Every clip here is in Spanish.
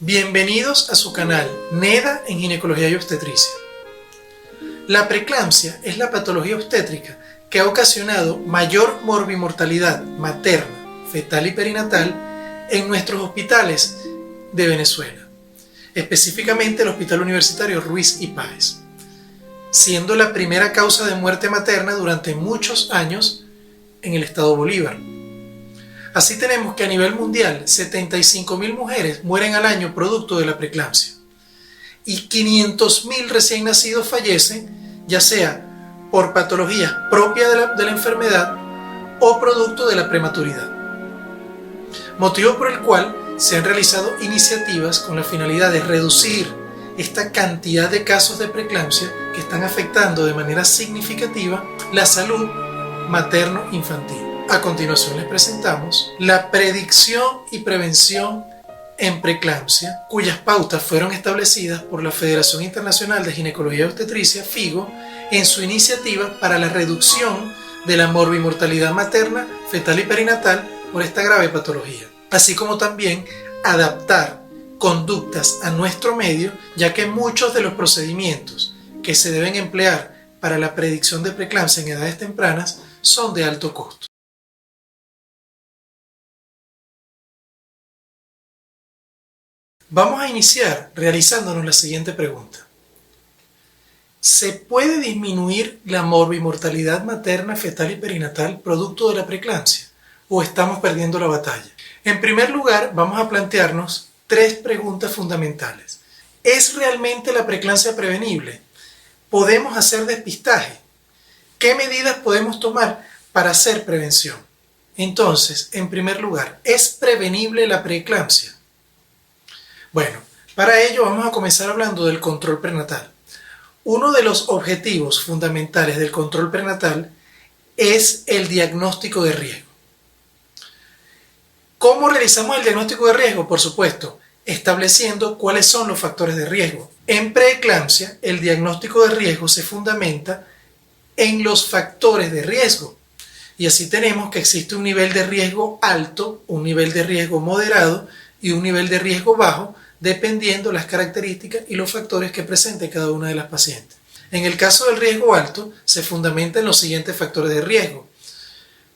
Bienvenidos a su canal NEDA en Ginecología y Obstetricia. La preeclampsia es la patología obstétrica que ha ocasionado mayor morbimortalidad materna, fetal y perinatal en nuestros hospitales de Venezuela, específicamente el Hospital Universitario Ruiz y Páez, siendo la primera causa de muerte materna durante muchos años en el estado Bolívar. Así tenemos que a nivel mundial 75.000 mujeres mueren al año producto de la preeclampsia y 500.000 recién nacidos fallecen, ya sea por patologías propias de la enfermedad o producto de la prematuridad. Motivo por el cual se han realizado iniciativas con la finalidad de reducir esta cantidad de casos de preeclampsia que están afectando de manera significativa la salud materno-infantil. A continuación les presentamos la predicción y prevención en preeclampsia, cuyas pautas fueron establecidas por la Federación Internacional de Ginecología y Obstetricia, FIGO, en su iniciativa para la reducción de la morbimortalidad materna, fetal y perinatal por esta grave patología, así como también adaptar conductas a nuestro medio, ya que muchos de los procedimientos que se deben emplear para la predicción de preeclampsia en edades tempranas son de alto costo. Vamos a iniciar realizándonos la siguiente pregunta. ¿Se puede disminuir la morbimortalidad materna, fetal y perinatal producto de la preeclampsia? ¿O estamos perdiendo la batalla? En primer lugar, vamos a plantearnos tres preguntas fundamentales. ¿Es realmente la preeclampsia prevenible? ¿Podemos hacer despistaje? ¿Qué medidas podemos tomar para hacer prevención? Entonces, en primer lugar, ¿es prevenible la preeclampsia? Bueno, para ello vamos a comenzar hablando del control prenatal. Uno de los objetivos fundamentales del control prenatal es el diagnóstico de riesgo. ¿Cómo realizamos el diagnóstico de riesgo? Por supuesto, estableciendo cuáles son los factores de riesgo. En preeclampsia, el diagnóstico de riesgo se fundamenta en los factores de riesgo. Y así tenemos que existe un nivel de riesgo alto, un nivel de riesgo moderado y un nivel de riesgo bajo, dependiendo las características y los factores que presente cada una de las pacientes. En el caso del riesgo alto, se fundamenta en los siguientes factores de riesgo.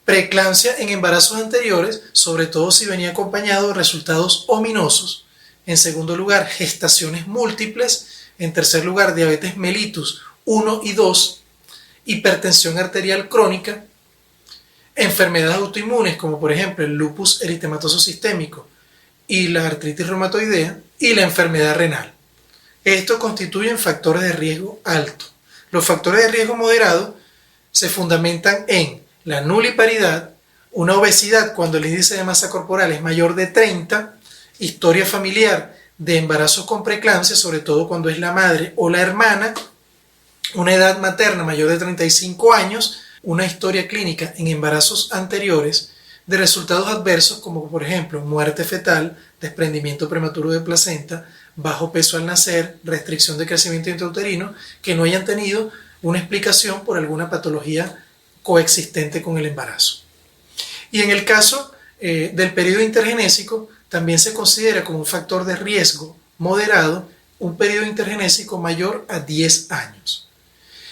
Preeclampsia en embarazos anteriores, sobre todo si venía acompañado de resultados ominosos. En segundo lugar, gestaciones múltiples. En tercer lugar, diabetes mellitus 1 y 2, hipertensión arterial crónica, enfermedades autoinmunes como por ejemplo el lupus eritematoso sistémico y la artritis reumatoidea, y la enfermedad renal. Esto constituyen factores de riesgo alto. Los factores de riesgo moderado se fundamentan en la nuliparidad, una obesidad cuando el índice de masa corporal es mayor de 30, historia familiar de embarazos con preeclampsia, sobre todo cuando es la madre o la hermana, una edad materna mayor de 35 años, una historia clínica en embarazos anteriores de resultados adversos como por ejemplo muerte fetal, desprendimiento prematuro de placenta, bajo peso al nacer, restricción de crecimiento intrauterino, que no hayan tenido una explicación por alguna patología coexistente con el embarazo. Y en el caso del periodo intergenésico, también se considera como un factor de riesgo moderado un periodo intergenésico mayor a 10 años.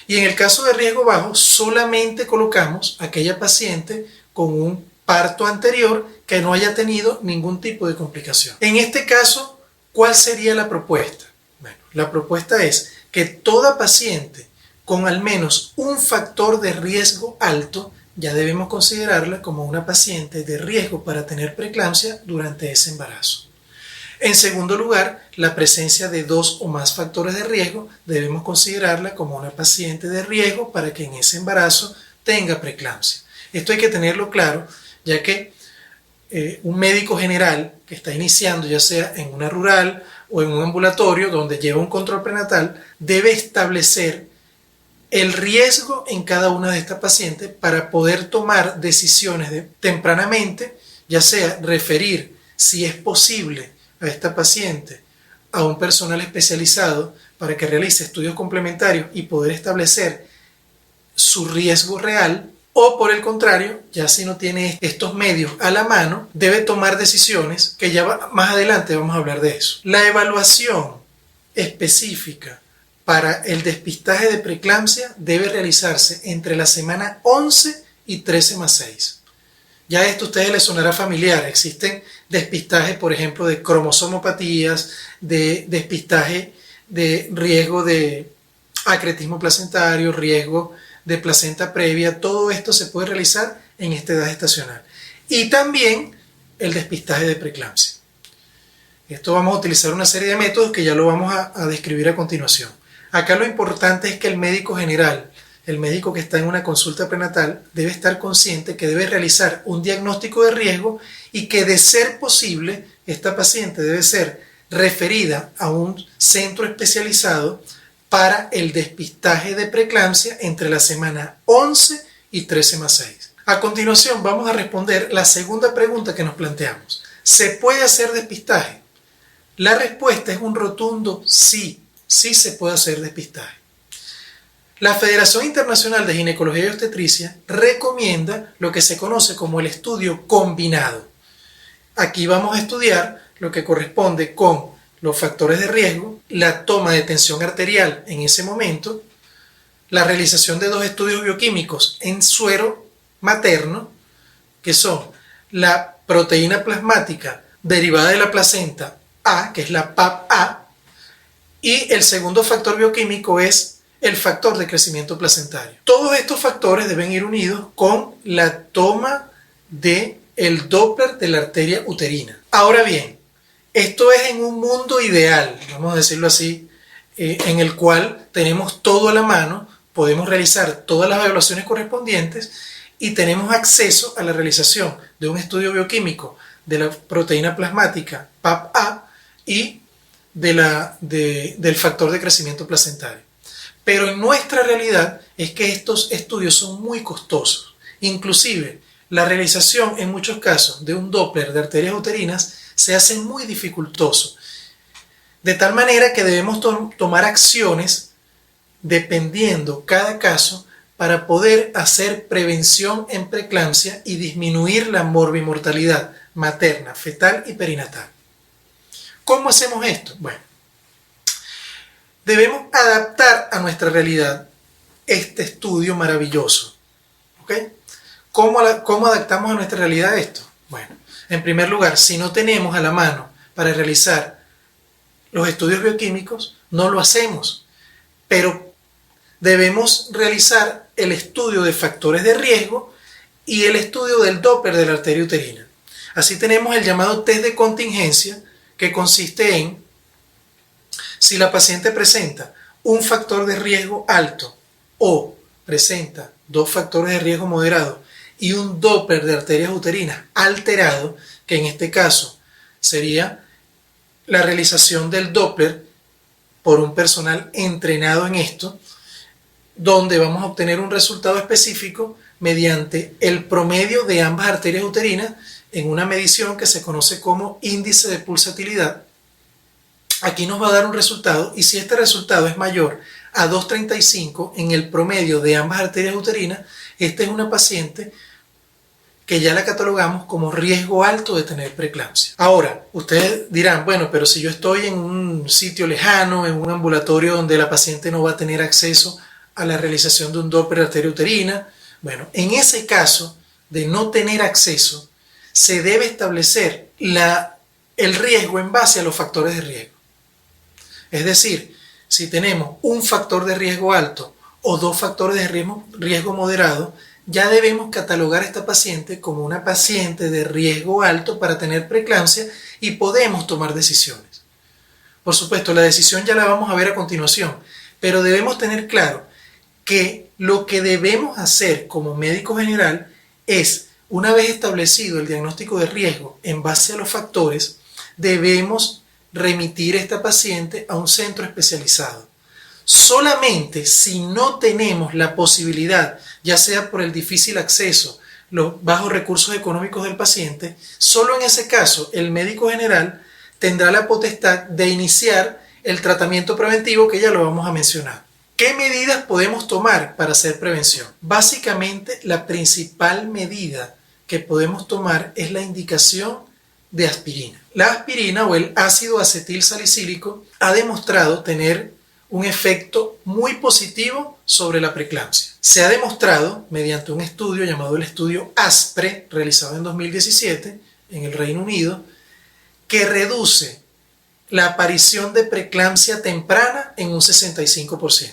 Y en el caso de riesgo bajo, solamente colocamos a aquella paciente con un parto anterior que no haya tenido ningún tipo de complicación. En este caso, ¿cuál sería la propuesta? Bueno, la propuesta es que toda paciente con al menos un factor de riesgo alto ya debemos considerarla como una paciente de riesgo para tener preeclampsia durante ese embarazo. En segundo lugar, la presencia de 2 o más factores de riesgo debemos considerarla como una paciente de riesgo para que en ese embarazo tenga preeclampsia. Esto hay que tenerlo claro, ya que un médico general que está iniciando, ya sea en una rural o en un ambulatorio donde lleva un control prenatal, debe establecer el riesgo en cada una de estas pacientes para poder tomar decisiones tempranamente, ya sea referir, si es posible, a esta paciente a un personal especializado para que realice estudios complementarios y poder establecer su riesgo real O por el contrario, ya si no tiene estos medios a la mano, debe tomar decisiones que ya más adelante vamos a hablar de eso. La evaluación específica para el despistaje de preeclampsia debe realizarse entre la semana 11 y 13+6. Ya esto a ustedes les sonará familiar. Existen despistajes, por ejemplo, de cromosomopatías, de despistaje de riesgo de acretismo placentario, riesgo de placenta previa. Todo esto se puede realizar en esta edad gestacional. Y también el despistaje de preeclampsia. Esto vamos a utilizar una serie de métodos que ya lo vamos a describir a continuación. Acá lo importante es que el médico general, el médico que está en una consulta prenatal, debe estar consciente que debe realizar un diagnóstico de riesgo y que, de ser posible, esta paciente debe ser referida a un centro especializado para el despistaje de preeclampsia entre la semana 11 y 13+6. A continuación vamos a responder la segunda pregunta que nos planteamos. ¿Se puede hacer despistaje? La respuesta es un rotundo sí. Sí se puede hacer despistaje. La Federación Internacional de Ginecología y Obstetricia recomienda lo que se conoce como el estudio combinado. Aquí vamos a estudiar lo que corresponde con los factores de riesgo, la toma de tensión arterial en ese momento, la realización de 2 estudios bioquímicos en suero materno, que son la proteína plasmática derivada de la placenta A, que es la PAP-A, y el segundo factor bioquímico es el factor de crecimiento placentario. Todos estos factores deben ir unidos con la toma del Doppler de la arteria uterina. Ahora bien, esto es en un mundo ideal, vamos a decirlo así, en el cual tenemos todo a la mano, podemos realizar todas las evaluaciones correspondientes y tenemos acceso a la realización de un estudio bioquímico de la proteína plasmática PAP-A y del factor de crecimiento placentario. Pero en nuestra realidad es que estos estudios son muy costosos. Inclusive la realización en muchos casos de un Doppler de arterias uterinas se hace muy dificultoso. De tal manera que debemos tomar acciones dependiendo cada caso para poder hacer prevención en preeclampsia y disminuir la morbimortalidad materna, fetal y perinatal. ¿Cómo hacemos esto? Bueno, debemos adaptar a nuestra realidad este estudio maravilloso. ¿Ok? ¿Cómo adaptamos a nuestra realidad esto? Bueno, en primer lugar, si no tenemos a la mano para realizar los estudios bioquímicos, no lo hacemos. Pero debemos realizar el estudio de factores de riesgo y el estudio del Doppler de la arteria uterina. Así tenemos el llamado test de contingencia, que consiste en, si la paciente presenta un factor de riesgo alto o presenta 2 factores de riesgo moderado y un Doppler de arterias uterinas alterado, que en este caso sería la realización del Doppler por un personal entrenado en esto, donde vamos a obtener un resultado específico mediante el promedio de ambas arterias uterinas en una medición que se conoce como índice de pulsatilidad. Aquí nos va a dar un resultado, y si este resultado es mayor a 2,35 en el promedio de ambas arterias uterinas, esta es una paciente que ya la catalogamos como riesgo alto de tener preeclampsia. Ahora, ustedes dirán, bueno, pero si yo estoy en un sitio lejano, en un ambulatorio donde la paciente no va a tener acceso a la realización de un Doppler de arteria uterina, bueno, en ese caso de no tener acceso, se debe establecer el riesgo en base a los factores de riesgo. Es decir, si tenemos un factor de riesgo alto o 2 factores de riesgo moderado, ya debemos catalogar a esta paciente como una paciente de riesgo alto para tener preeclampsia y podemos tomar decisiones. Por supuesto, la decisión ya la vamos a ver a continuación, pero debemos tener claro que lo que debemos hacer como médico general es, una vez establecido el diagnóstico de riesgo en base a los factores, debemos remitir a esta paciente a un centro especializado. Solamente si no tenemos la posibilidad, ya sea por el difícil acceso, los bajos recursos económicos del paciente, solo en ese caso el médico general tendrá la potestad de iniciar el tratamiento preventivo, que ya lo vamos a mencionar. ¿Qué medidas podemos tomar para hacer prevención? Básicamente, la principal medida que podemos tomar es la indicación de aspirina. La aspirina o el ácido acetil salicílico ha demostrado tener un efecto muy positivo sobre la preeclampsia. Se ha demostrado mediante un estudio llamado el estudio ASPRE, realizado en 2017 en el Reino Unido, que reduce la aparición de preeclampsia temprana en un 65%.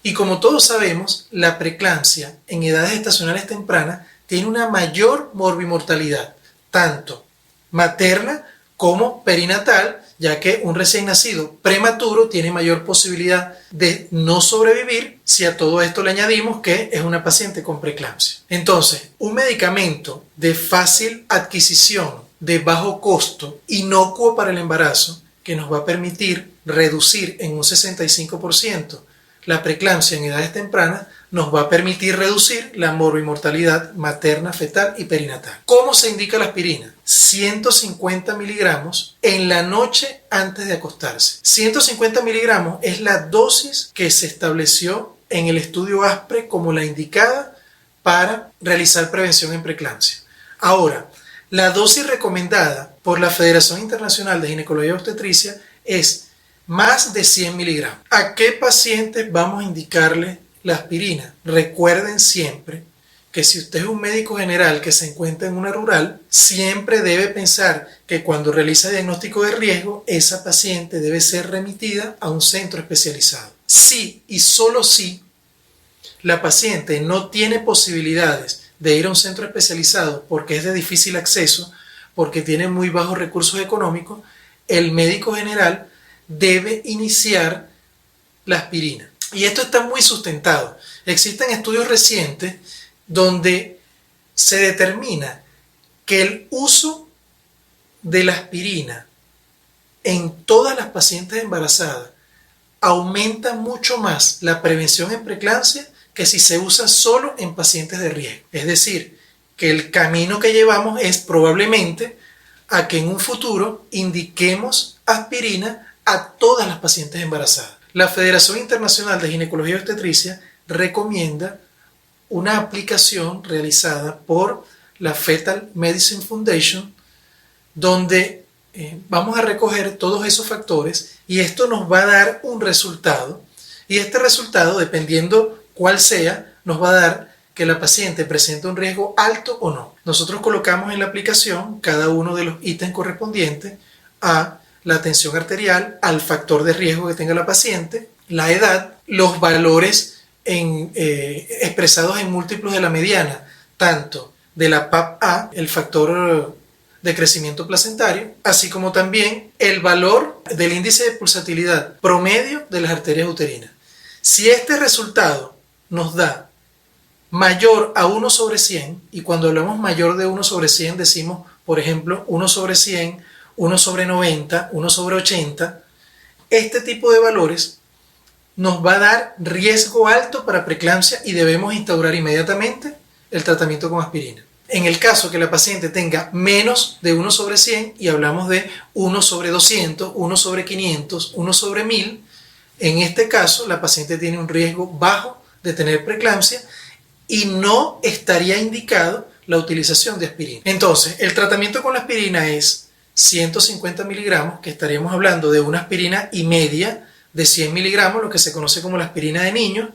Y como todos sabemos, la preeclampsia en edades gestacionales tempranas tiene una mayor morbimortalidad, tanto materna como perinatal, ya que un recién nacido prematuro tiene mayor posibilidad de no sobrevivir si a todo esto le añadimos que es una paciente con preeclampsia. Entonces, un medicamento de fácil adquisición, de bajo costo, inocuo para el embarazo, que nos va a permitir reducir en un 65% la preeclampsia en edades tempranas, nos va a permitir reducir la morbimortalidad materna, fetal y perinatal. ¿Cómo se indica la aspirina? 150 miligramos en la noche antes de acostarse. 150 miligramos es la dosis que se estableció en el estudio ASPRE como la indicada para realizar prevención en preeclampsia. Ahora, la dosis recomendada por la Federación Internacional de Ginecología y Obstetricia es más de 100 miligramos. ¿A qué pacientes vamos a indicarle la aspirina? Recuerden siempre que si usted es un médico general que se encuentra en una rural, siempre debe pensar que cuando realiza diagnóstico de riesgo, esa paciente debe ser remitida a un centro especializado. Si y solo si la paciente no tiene posibilidades de ir a un centro especializado porque es de difícil acceso, porque tiene muy bajos recursos económicos, el médico general debe iniciar la aspirina. Y esto está muy sustentado. Existen estudios recientes donde se determina que el uso de la aspirina en todas las pacientes embarazadas aumenta mucho más la prevención en preeclampsia que si se usa solo en pacientes de riesgo. Es decir, que el camino que llevamos es probablemente a que en un futuro indiquemos aspirina a todas las pacientes embarazadas. La Federación Internacional de Ginecología y Obstetricia recomienda una aplicación realizada por la Fetal Medicine Foundation, donde vamos a recoger todos esos factores y esto nos va a dar un resultado, y este resultado, dependiendo cuál sea, nos va a dar que la paciente presenta un riesgo alto o no. Nosotros colocamos en la aplicación cada uno de los ítems correspondientes a la tensión arterial, al factor de riesgo que tenga la paciente, la edad, los valores expresados en múltiplos de la mediana, tanto de la PAP-A, el factor de crecimiento placentario, así como también el valor del índice de pulsatilidad promedio de las arterias uterinas. Si este resultado nos da mayor a 1 sobre 100, y cuando hablamos mayor de 1 sobre 100 decimos, por ejemplo, 1 sobre 100, 1 sobre 90, 1 sobre 80, este tipo de valores nos va a dar riesgo alto para preeclampsia y debemos instaurar inmediatamente el tratamiento con aspirina. En el caso que la paciente tenga menos de 1 sobre 100 y hablamos de 1 sobre 200, 1 sobre 500, 1 sobre 1000, en este caso la paciente tiene un riesgo bajo de tener preeclampsia y no estaría indicado la utilización de aspirina. Entonces, el tratamiento con la aspirina es 150 miligramos, que estaríamos hablando de una aspirina y media de 100 miligramos, lo que se conoce como la aspirina de niños.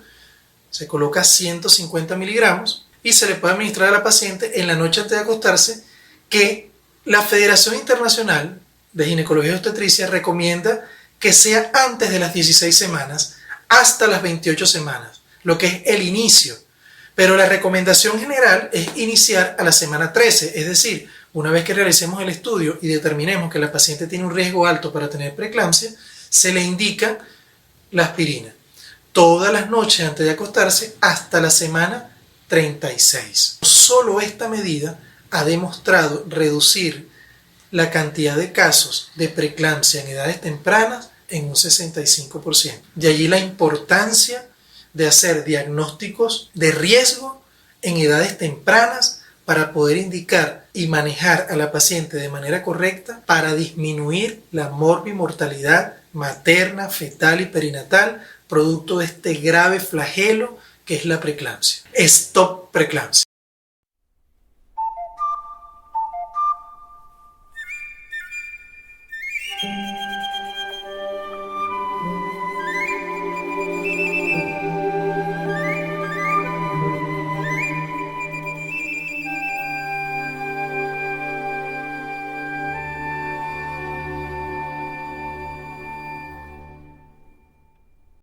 Se coloca 150 miligramos y se le puede administrar a la paciente en la noche antes de acostarse, que la Federación Internacional de Ginecología y Obstetricia recomienda que sea antes de las 16 semanas hasta las 28 semanas, lo que es el inicio. Pero la recomendación general es iniciar a la semana 13, es decir, una vez que realicemos el estudio y determinemos que la paciente tiene un riesgo alto para tener preeclampsia, se le indica la aspirina todas las noches antes de acostarse hasta la semana 36. Solo esta medida ha demostrado reducir la cantidad de casos de preeclampsia en edades tempranas en un 65%. De allí la importancia de hacer diagnósticos de riesgo en edades tempranas para poder indicar y manejar a la paciente de manera correcta para disminuir la morbimortalidad materna, fetal y perinatal producto de este grave flagelo que es la preeclampsia. Stop preeclampsia.